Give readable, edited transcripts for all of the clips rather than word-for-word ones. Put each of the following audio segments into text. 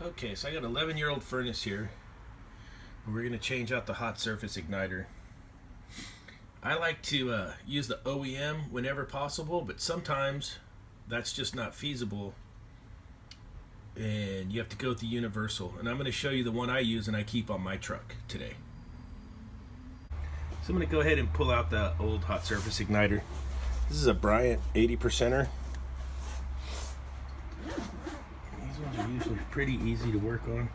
Okay, so I got an 11-year-old furnace here. We're going to change out the hot surface igniter. I like to use the OEM whenever possible, but sometimes that's just not feasible and you have to go with the universal. And I'm going to show you the one I use and I keep on my truck today. So I'm going to go ahead and pull out the old hot surface igniter. This is a Bryant 80%er. These ones are usually pretty easy to work on.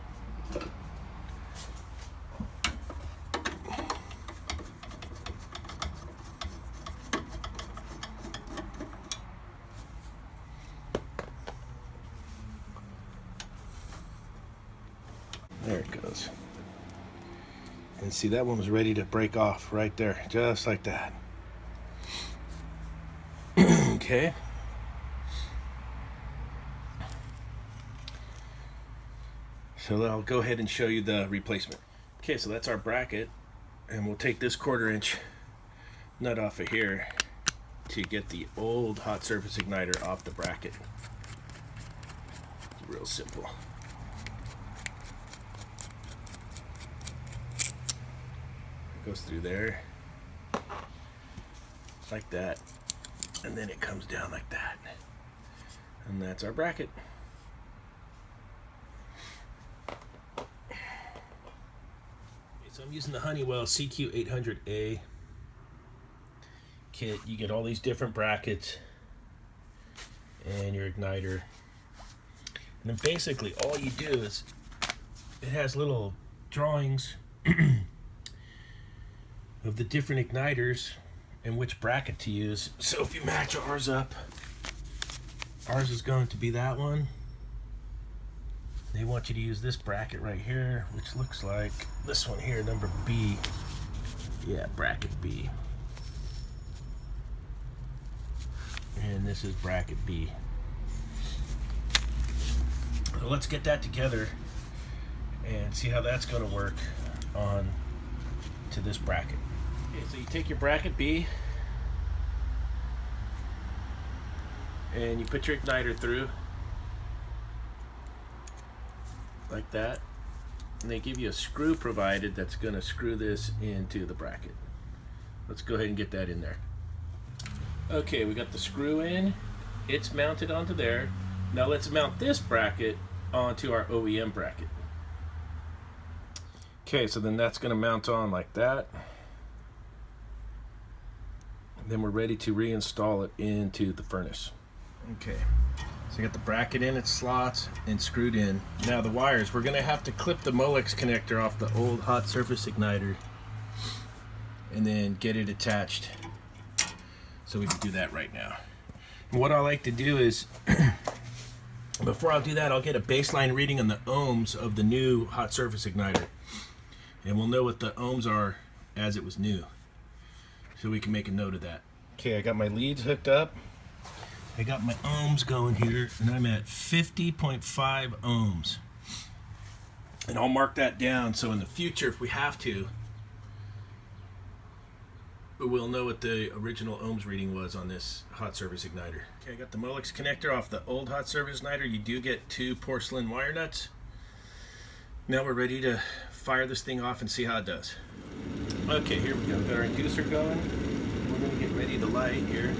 There it goes. And see, that one was ready to break off right there, just like that. Okay. So I'll go ahead and show you the replacement. Okay, so that's our bracket, and we'll take this 1/4 inch nut off of here to get the old hot surface igniter off the bracket. It's real simple. It goes through there like that, and then it comes down like that, and that's our bracket. So I'm using the Honeywell CQ8000A kit. You get all these different brackets and your igniter, and then basically all you do is, it has little drawings of the different igniters and which bracket to use. So if you match ours up, ours is going to be that one. They want you to use this bracket right here, which looks like this one here, number B. Yeah, bracket B. And this is bracket B. So let's get that together and see how that's going to work on to this bracket. Okay, so you take your bracket B and you put your igniter through like that, and they give you a screw provided that's going to screw this into the bracket. Let's go ahead and get that in there. Okay, we got the screw in, it's mounted onto there. Now let's mount this bracket onto our OEM bracket. Okay, so then that's going to mount on like that. And then we're ready to reinstall it into the furnace. Okay, so I got the bracket in its slots and screwed in. Now the wires, we're going to have to clip the molex connector off the old hot surface igniter and then get it attached. So we can do that right now. And what I like to do is, before I'll do that, I'll get a baseline reading on the ohms of the new hot surface igniter. And we'll know what the ohms are as it was new, so we can make a note of that. Okay, I got my leads hooked up. I got my ohms going here, and I'm at 50.5 ohms. And I'll mark that down so in the future, if we have to, we'll know what the original ohms reading was on this hot surface igniter. Okay, I got the molex connector off the old hot surface igniter. You do get 2 porcelain wire nuts. Now we're ready to fire this thing off and see how it does. Okay, here we go. Got our inducer going. We're going to get ready to light here.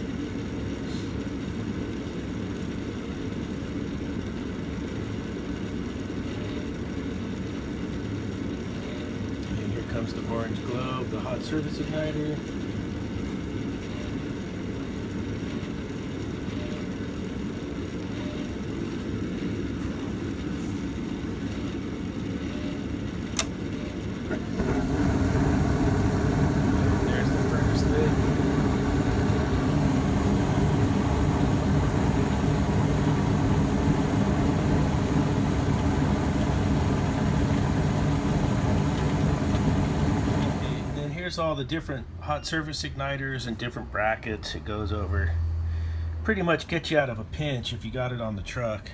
And here comes the orange glow of the hot surface igniter. Here's all the different hot surface igniters and different brackets it goes over. Pretty much gets you out of a pinch if you got it on the truck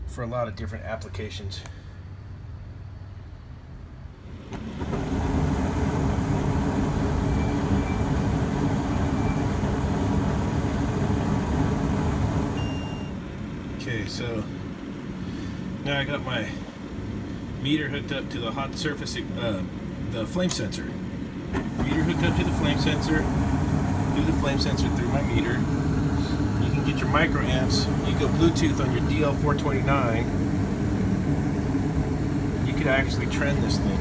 for a lot of different applications. Okay, so Now I got my meter hooked up to the hot surface, the flame sensor. Meter hooked up to the flame sensor, through the flame sensor through my meter. You can get your microamps. You go Bluetooth on your DL429. You could actually trend this thing.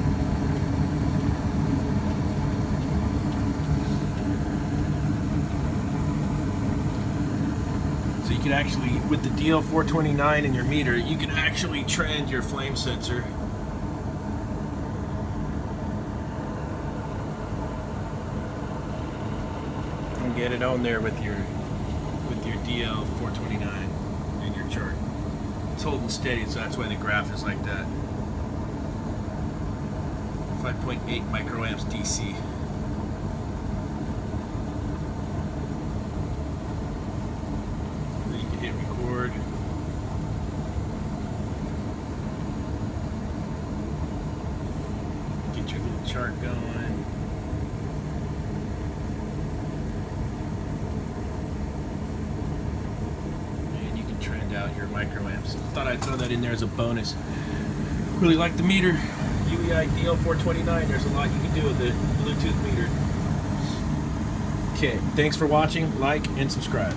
So you could actually, with the DL429 in your meter, you can actually trend your flame sensor. And get it on there with your DL429 and your chart. It's holding steady, so that's why the graph is like that. 5.8 microamps DC. Then you can hit record. Get your little chart going. And you can trend out your microamps. Thought I'd throw that in there as a bonus. Really like the meter. UEI DL429, there's a lot you can do with the Bluetooth meter. Okay, thanks for watching, like, and subscribe.